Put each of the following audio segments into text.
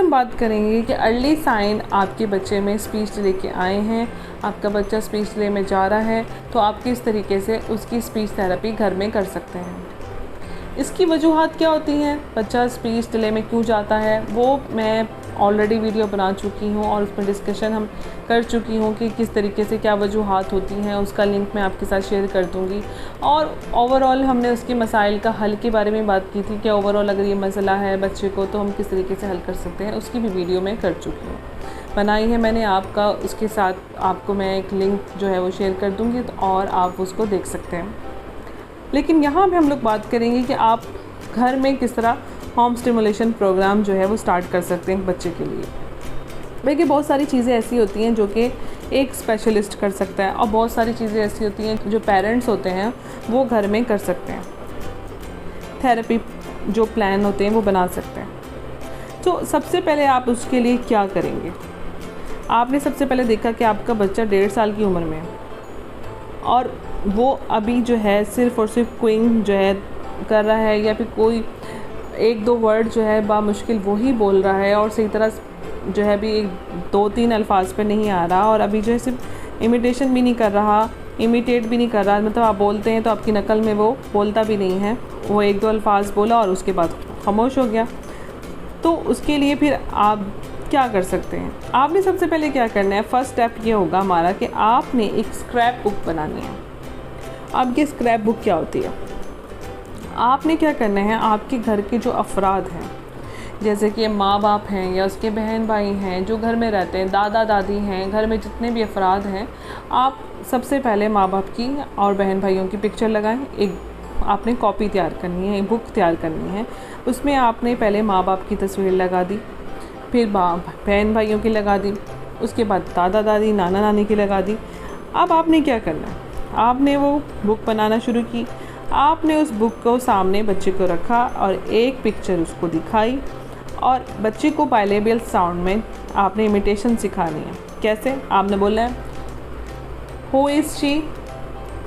हम बात करेंगे कि अर्ली साइन आपके बच्चे में स्पीच डिले के आए हैं, आपका बच्चा स्पीच डिले में जा रहा है, तो आप किस तरीके से उसकी स्पीच थेरेपी घर में कर सकते हैं। इसकी वजूहात क्या होती हैं, बच्चा स्पीच डिले में क्यों जाता है, वो मैं ऑलरेडी वीडियो बना चुकी हूँ और उसमें डिस्कशन हम कर चुकी हूँ कि किस तरीके से क्या वजूहात होती हैं। उसका लिंक मैं आपके साथ शेयर कर दूँगी। और ओवरऑल हमने उसके मसाइल का हल के बारे में बात की थी कि ओवरऑल अगर ये मसला है बच्चे को तो हम किस तरीके से हल कर सकते हैं, उसकी भी वीडियो मैं कर चुकी हूँ, बनाई है मैंने आपका। उसके साथ आपको मैं एक लिंक जो है वो शेयर कर दूँगी और आप उसको देख सकते हैं। लेकिन यहाँ पे हम लोग बात करेंगे कि आप घर में किस तरह होम स्टिमुलेशन प्रोग्राम जो है वो स्टार्ट कर सकते हैं बच्चे के लिए। देखिए बहुत सारी चीज़ें ऐसी होती हैं जो कि एक स्पेशलिस्ट कर सकता है और बहुत सारी चीज़ें ऐसी होती हैं जो पेरेंट्स होते हैं वो घर में कर सकते हैं। थेरेपी जो प्लान होते हैं वो बना सकते हैं। तो सबसे पहले आप उसके लिए क्या करेंगे। आपने सबसे पहले देखा कि आपका बच्चा 1.5 साल की उम्र में है और वो अभी जो है सिर्फ़ और सिर्फ क्विंग जो है कर रहा है या फिर कोई 1-2 वर्ड जो है बामुश्किल वो ही बोल रहा है और सही तरह जो है अभी 2-3 अल्फाज पे नहीं आ रहा और अभी जो है सिर्फ इमिटेशन भी नहीं कर रहा, इमिटेट भी नहीं कर रहा, मतलब आप बोलते हैं तो आपकी नकल में वो बोलता भी नहीं है, वो 1-2 अल्फाज बोला और उसके बाद खामोश हो गया। तो उसके लिए फिर आप क्या कर सकते हैं। आपने सबसे पहले क्या करना है, फर्स्ट स्टेप ये होगा हमारा कि आपने एक स्क्रैप बुक बनानी है। अब ये स्क्रैप बुक क्या होती है, आपने क्या करना है, आपके घर के जो अफराद हैं जैसे कि माँ बाप हैं या उसके बहन भाई हैं जो घर में रहते हैं, दादा दादी हैं, घर में जितने भी अफराद हैं, आप सबसे पहले माँ बाप की और बहन भाइयों की पिक्चर लगाएं। एक आपने कॉपी तैयार करनी है, एक बुक तैयार करनी है, उसमें आपने पहले माँ बाप की तस्वीर लगा दी, फिर बहन भाइयों की लगा दी, उसके बाद दादा दादी नाना नानी की लगा दी। अब आपने क्या करना है, आपने वो बुक बनाना शुरू की, आपने उस बुक को सामने बच्चे को रखा और एक पिक्चर उसको दिखाई और बच्चे को बाइलेबियल साउंड में आपने इमिटेशन सिखानी है। कैसे, आपने बोलना है हु इज़ शी,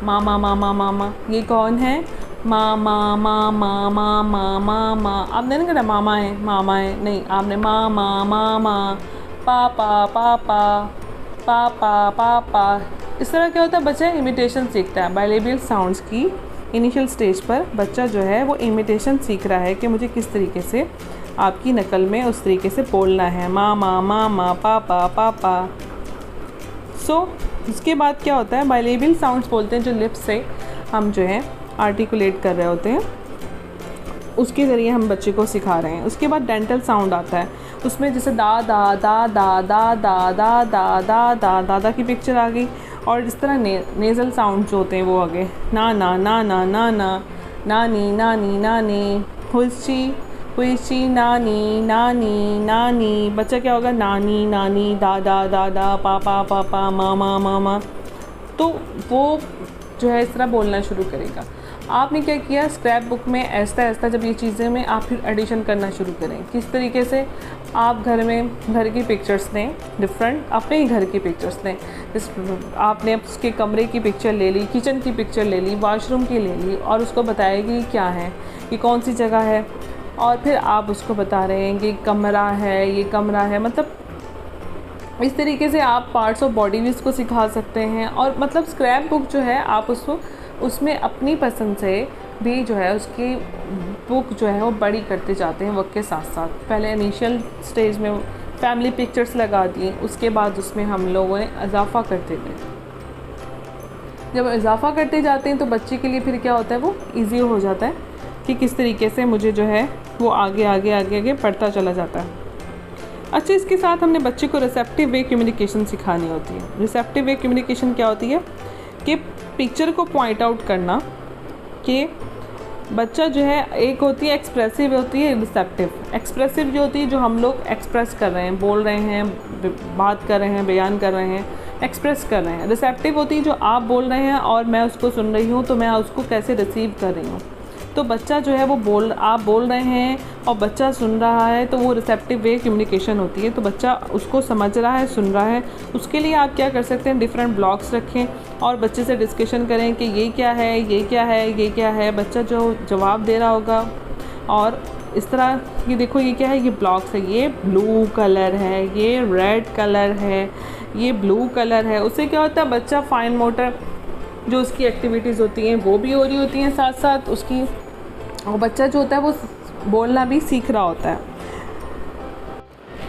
मामा मामा मामा, ये कौन है, मामा मामा मामा मामा। आपने नहीं कहना मामा है, नहीं, आपने मामा मामा, पापा पापा पापा पापा। इस तरह क्या होता है, बच्चा इमिटेशन सीखता है। बाइलेबियल साउंड्स की इनिशियल स्टेज पर बच्चा जो है वो इमिटेशन सीख रहा है कि मुझे किस तरीके से आपकी नकल में उस तरीके से बोलना है, मामा मामा पापा पापा। उसके बाद क्या होता है, बाइलेबियल साउंड्स बोलते हैं जो लिप्स से हम जो है आर्टिकुलेट कर रहे होते हैं, उसके ज़रिए हम बच्चे को सिखा रहे हैं। उसके बाद डेंटल साउंड आता है, उसमें जैसे दा दा दा दा दा दा दा दा दा दा दादा की पिक्चर आ गई और इस तरह नेज़ल साउंड जो होते हैं वो आ गए, ना ना ना ना ना ना, नानी नानी नानी, हुई नानी नानी नानी। बच्चा क्या होगा, नानी नानी, दादा दादा, पापा पापा, मामा मामा। तो वो जो है इस तरह बोलना शुरू करेगा। आपने क्या किया, स्क्रैप बुक में ऐसा ऐसा जब ये चीज़ें में आप फिर एडिशन करना शुरू करें। किस तरीके से, आप घर में घर की पिक्चर्स लें, डिफरेंट अपने ही घर की पिक्चर्स लें। आपने उसके कमरे की पिक्चर ले ली, किचन की पिक्चर ले ली, वॉशरूम की ले ली और उसको बताया कि क्या है, ये कौन सी जगह है, और फिर आप उसको बता रहे हैं कि कमरा है, ये कमरा है। मतलब इस तरीके से आप पार्ट्स ऑफ बॉडी भी उसको सिखा सकते हैं। और मतलब स्क्रैप बुक जो है आप उसको उसमें अपनी पसंद से भी जो है उसकी बुक जो है वो बड़ी करते जाते हैं वक्त के साथ साथ। पहले इनिशियल स्टेज में फैमिली पिक्चर्स लगा दी, उसके बाद उसमें हम लोगों ने इजाफ़ा करते गए। जब इजाफ़ा करते जाते हैं तो बच्चे के लिए फिर क्या होता है, वो ईजी हो जाता है कि किस तरीके से मुझे जो है वो आगे आगे आगे आगे पढ़ता चला जाता है। अच्छा, इसके साथ हमने बच्चे को रिसेप्टिव वे कम्युनिकेशन सिखानी होती है। रिसेप्टिव वे कम्युनिकेशन क्या होती है कि पिक्चर को पॉइंट आउट करना कि बच्चा जो है, एक होती है एक्सप्रेसिव, होती है रिसेप्टिव। एक्सप्रेसिव जो होती है जो हम लोग एक्सप्रेस कर रहे हैं, बोल रहे हैं, बात कर रहे हैं, बयान कर रहे हैं, एक्सप्रेस कर रहे हैं। रिसेप्टिव होती है जो आप बोल रहे हैं और मैं उसको सुन रही हूँ, तो मैं उसको कैसे रिसीव कर रही हूँ। तो बच्चा जो है वो आप बोल रहे हैं और बच्चा सुन रहा है, तो वो रिसेप्टिव वे कम्युनिकेशन होती है। तो बच्चा उसको समझ रहा है, सुन रहा है। उसके लिए आप क्या कर सकते हैं, डिफरेंट ब्लॉक्स रखें और बच्चे से डिस्कशन करें कि ये क्या है, ये क्या है, ये क्या है। बच्चा जो जवाब दे रहा होगा और इस तरह ये देखो, ये क्या है, ये ब्लॉक्स है, ये ब्लू कलर है, ये रेड कलर है, ये ब्लू कलर है। उससे क्या होता है, बच्चा फाइन मोटर जो उसकी एक्टिविटीज़ होती हैं वो भी हो रही होती हैं साथ साथ उसकी, और बच्चा जो होता है वो बोलना भी सीख रहा होता है।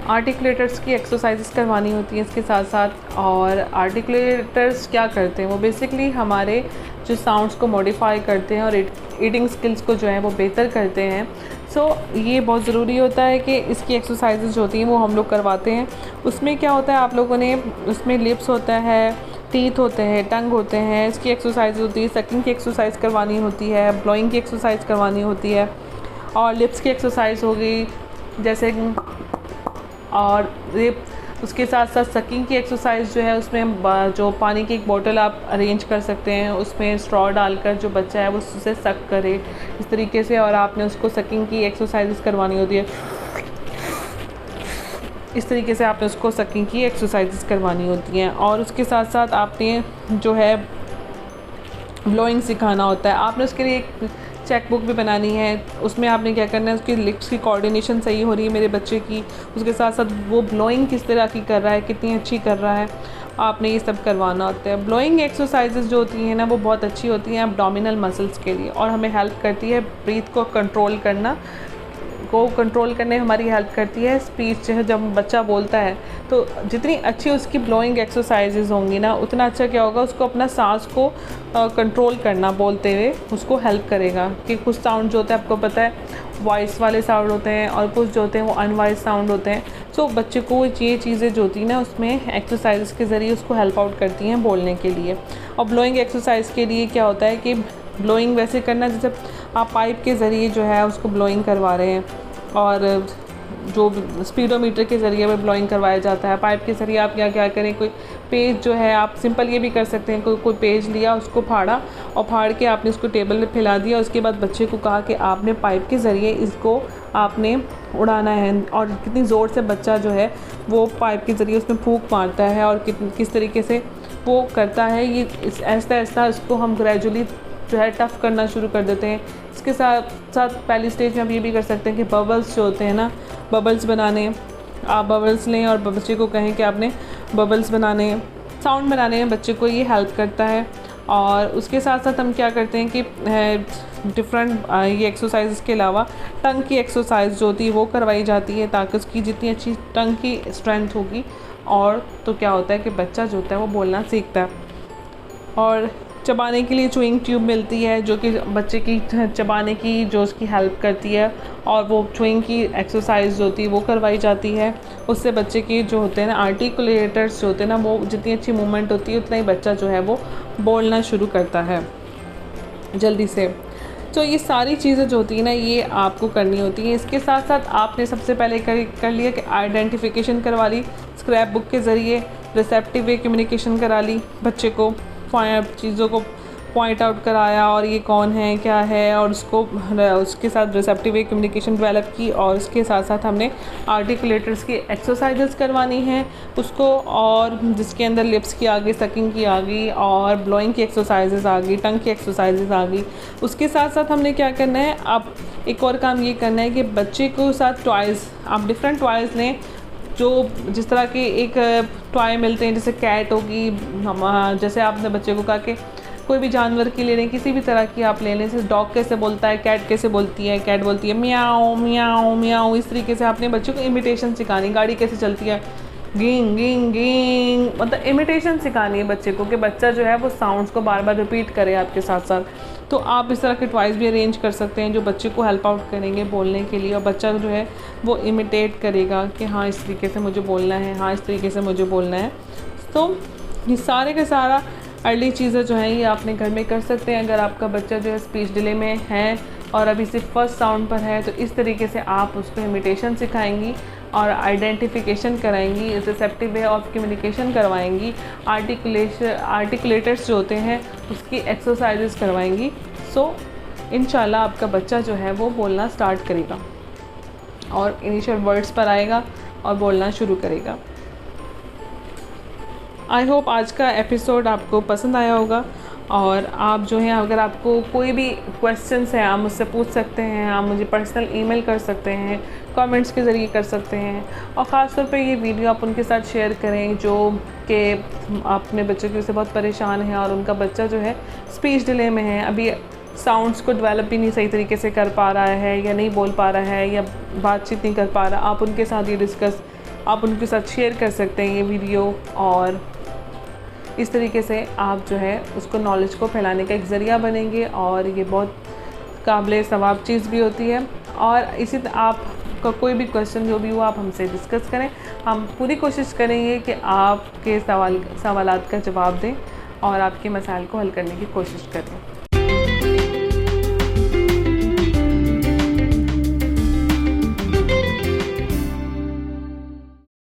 आर्टिकुलेटर्स की एक्सरसाइजेस करवानी होती हैं इसके साथ साथ। और आर्टिकुलेटर्स क्या करते हैं, वो बेसिकली हमारे जो साउंड्स को मॉडिफाई करते हैं और रीडिंग स्किल्स को जो है वो बेहतर करते हैं। ये बहुत ज़रूरी होता है कि इसकी एक्सरसाइजेज जो होती हैं वो हम लोग करवाते हैं। उसमें क्या होता है, आप लोगों ने उसमें लिप्स होता है, टीथ होते हैं, टंग होते हैं, इसकी एक्सरसाइज होती है, सकिंग की एक्सरसाइज करवानी होती है, ब्लोइंग की एक्सरसाइज करवानी होती है, और लिप्स की एक्सरसाइज हो गई जैसे, और लिप उसके साथ साथ सकिंग की एक्सरसाइज जो है उसमें जो पानी की एक बोतल आप अरेंज कर सकते हैं, उसमें स्ट्रॉ डालकर जो बच्चा है वो उससे सक करे इस तरीके से, और आपने उसको सकिंग की एक्सरसाइजेस करवानी होती है। इस तरीके से आपने उसको सकिंग की एक्सरसाइजेस करवानी होती हैं। और उसके साथ साथ आपने जो है ब्लोइंग सिखाना होता है। आपने उसके लिए एक चेक बुक भी बनानी है, उसमें आपने क्या करना है, उसकी लिप्स की कोऑर्डिनेशन सही हो रही है मेरे बच्चे की, उसके साथ साथ वो ब्लोइंग किस तरह की कर रहा है, कितनी अच्छी कर रहा है, आपने ये सब करवाना होता है। ब्लोइंग एक्सरसाइजेस जो होती हैं ना वो बहुत अच्छी होती हैं एब्डोमिनल मसल्स के लिए, और हमें हेल्प करती है ब्रीथ को कंट्रोल करने में हमारी हेल्प करती है। स्पीच जो है, जब बच्चा बोलता है तो जितनी अच्छी उसकी ब्लोइंग एक्सरसाइजेज होंगी ना, उतना अच्छा क्या होगा, उसको अपना सांस को कंट्रोल करना बोलते हुए उसको हेल्प करेगा। कि कुछ साउंड जो होता है आपको पता है वॉइस वाले साउंड होते हैं, और कुछ जो होते हैं वो अनवॉइस साउंड होते हैं। बच्चे को ये चीज़ें जो होती हैं ना उसमें एक्सरसाइज के ज़रिए उसको हेल्प आउट करती हैं बोलने के लिए। और ब्लोइंग एक्सरसाइज के लिए क्या होता है कि ब्लोइंग वैसे करना जैसे आप पाइप के ज़रिए जो है उसको ब्लोइंग करवा रहे हैं, और जो स्पीडोमीटर के ज़रिए में ब्लोइंग करवाया जाता है। पाइप के ज़रिए आप क्या करें, कोई पेज जो है आप सिंपल ये भी कर सकते हैं, कोई पेज लिया, उसको फाड़ा, और फाड़ के आपने उसको टेबल में फैला दिया। उसके बाद बच्चे को कहा कि आपने पाइप के ज़रिए इसको आपने उड़ाना है, और कितनी ज़ोर से बच्चा जो है वो पाइप के ज़रिए उसमें फूंक मारता है और किस तरीके से वो करता है। ये ऐसा ऐसा इसको हम ग्रेजुअली जो है टफ़ करना शुरू कर देते हैं। इसके साथ साथ पहली स्टेज में आप ये भी कर सकते हैं कि बबल्स जो होते हैं ना, बबल्स बनाने, आप बबल्स लें और बच्चे को कहें कि आपने बबल्स बनाने, साउंड बनाने में बच्चे को ये हेल्प करता है। और उसके साथ साथ हम क्या करते हैं कि डिफरेंट ये एक्सरसाइज के अलावा टंग की एक्सरसाइज जो होती है वो करवाई जाती है, ताकि उसकी जितनी अच्छी टंग की स्ट्रेंथ होगी, और तो क्या होता है कि बच्चा जो होता है वो बोलना सीखता है। और चबाने के लिए च्यूइंग ट्यूब मिलती है जो कि बच्चे की चबाने की जो उसकी हेल्प करती है, और वो च्यूइंग की एक्सरसाइज जो होती है वो करवाई जाती है। उससे बच्चे की जो होते हैं ना आर्टिकुलेटर्स जो होते हैं ना, वो जितनी अच्छी मूवमेंट होती है उतना ही बच्चा जो है वो बोलना शुरू करता है जल्दी से। ये सारी चीज़ें जो होती हैं ना ये आपको करनी होती हैं। इसके साथ साथ आपने सबसे पहले कर लिया कि आइडेंटिफिकेशन करवा ली स्क्रैप बुक के ज़रिए, रिसेप्टिव वे कम्युनिकेशन करा ली, बच्चे को चीज़ों को पॉइंट आउट कराया और ये कौन है क्या है, और उसके साथ रिसेप्टिव वे कम्युनिकेशन डेवलप की। और उसके साथ साथ हमने आर्टिकुलेटर्स की एक्सरसाइजेस करवानी हैं उसको, और जिसके अंदर लिप्स की आ गई, सकिंग की आ गई, और ब्लोइंग की एक्सरसाइजेस आ गई, टंग की एक्सरसाइजेस आ गई। उसके साथ साथ हमने क्या करना है, अब एक और काम ये करना है कि बच्चे को साथ टॉयज़, आप डिफरेंट टॉयज़ लें, जो जिस तरह के एक टॉय मिलते हैं, जैसे कैट होगी, जैसे आपने बच्चे को कहा कि कोई भी जानवर की ले लें, किसी भी तरह की आप ले लें, जैसे डॉग कैसे बोलता है, कैट कैसे बोलती है, कैट बोलती है म्याऊं म्याऊं म्याऊं। इस तरीके से आपने बच्चों को इमिटेशन सिखानी, गाड़ी कैसे चलती है गिंग गिंग गिंग, मतलब इमिटेशन सिखानी है बच्चे को, कि बच्चा जो है वो साउंड्स को बार बार रिपीट करे आपके साथ साथ। तो आप इस तरह के टॉयज़ भी अरेंज कर सकते हैं जो बच्चे को हेल्प आउट करेंगे बोलने के लिए, और बच्चा जो है वो इमिटेट करेगा कि हाँ इस तरीके से मुझे बोलना है, हाँ इस तरीके से मुझे बोलना है। तो ये सारे का सारा अर्ली चीज़ें जो हैं ये आपने घर में कर सकते हैं। अगर आपका बच्चा जो है स्पीच डिले में है और अभी सिर्फ फर्स्ट साउंड पर है, तो इस तरीके से आप उसको इमिटेशन सिखाएंगी और आइडेंटिफिकेशन कराएंगी, रिसेप्टिव वे ऑफ कम्युनिकेशन करवाएंगी, आर्टिकुलेटर्स जो होते हैं उसकी एक्सरसाइजेस करवाएंगी। इंशाल्लाह आपका बच्चा जो है वो बोलना स्टार्ट करेगा और इनिशियल वर्ड्स पर आएगा और बोलना शुरू करेगा। आई होप आज का एपिसोड आपको पसंद आया होगा, और आप जो है अगर आपको कोई भी क्वेश्चंस है आप मुझसे पूछ सकते हैं, आप मुझे पर्सनल ईमेल कर सकते हैं, कमेंट्स के ज़रिए कर सकते हैं। और ख़ास तौर पे ये वीडियो आप उनके साथ शेयर करें जो कि अपने बच्चे की वजह से बहुत परेशान है और उनका बच्चा जो है स्पीच डिले में है, अभी साउंड्स को डेवलप भी नहीं सही तरीके से कर पा रहा है या नहीं बोल पा रहा है या बातचीत नहीं कर पा रहा। आप उनके साथ ये डिस्कस आप उनके साथ शेयर कर सकते हैं ये वीडियो, और इस तरीके से आप जो है उसको नॉलेज को फैलाने का एक ज़रिया बनेंगे और ये बहुत काबिल सवाब चीज़ भी होती है। और इसी आपका कोई भी क्वेश्चन जो भी हो आप हमसे डिस्कस करें, हम पूरी कोशिश करेंगे कि आपके सवालात का जवाब दें और आपके मसाइल को हल करने की कोशिश करें।